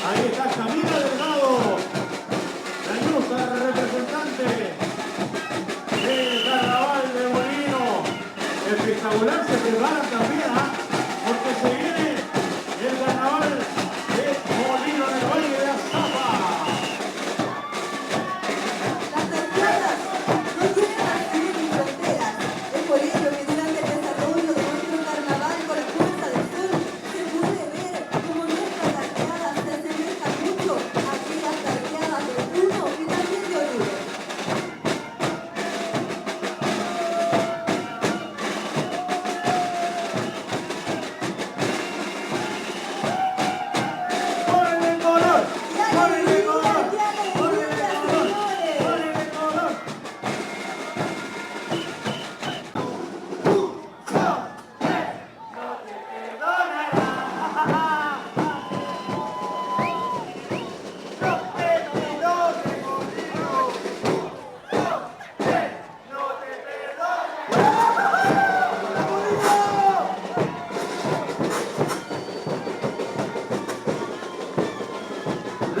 Ahí está Camila Delgado, la ilustre representante del Carnaval de Molino. Espectacular, se preparan también, porque se viene el Carnaval de Molino en el Valle de Azapa. Las tercianas no tienen acción ni fronteras. Es por ello que durante el desarrollo de nuestro carnaval con la Puesta del Sol se puede ver como nuestras arqueadas se asemejan mucho a aquellas arqueadas de Puno y también de Oruro. ¡Córrele el color! ¡Y ¡Córrele el color! alegría, qué alegría, señores! ¡Córrele el color!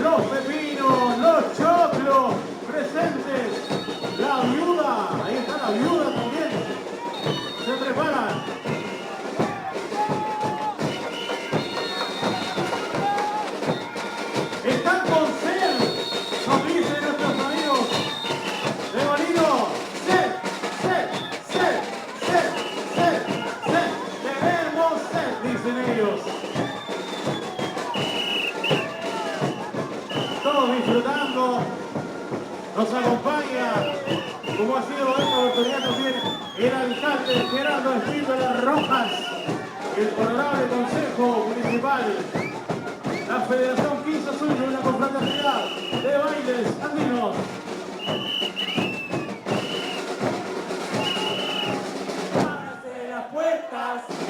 Los pepinos, los choclos presentes, la viuda, ahí está la viuda también, se preparan. Están con sed, nos dicen nuestros amigos de Molino. Sed, sed, sed, sed, sed, sed, tenemos sed, dicen ellos. Todos disfrutando, nos acompaña, como ha sido esta oportunidad también, el alcalde Gerardo Espínola Rojas, el honorable Consejo Municipal, la Federación 15 Azul, una confraternidad de bailes andinos.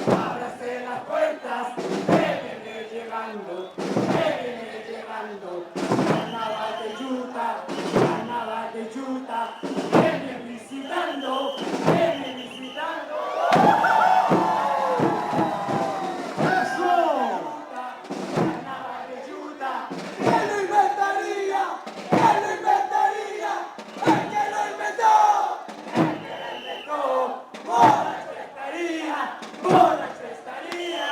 Ábrase las puertas, que viene llegando, Carnaval de Yuta, viene visitando, ¡Eso! Carnaval de Yuta, ¿quién lo inventaría? ¿Quién lo inventaría? ¡El que lo inventó! ¡Borracho estaría! ¡Borracho estaría!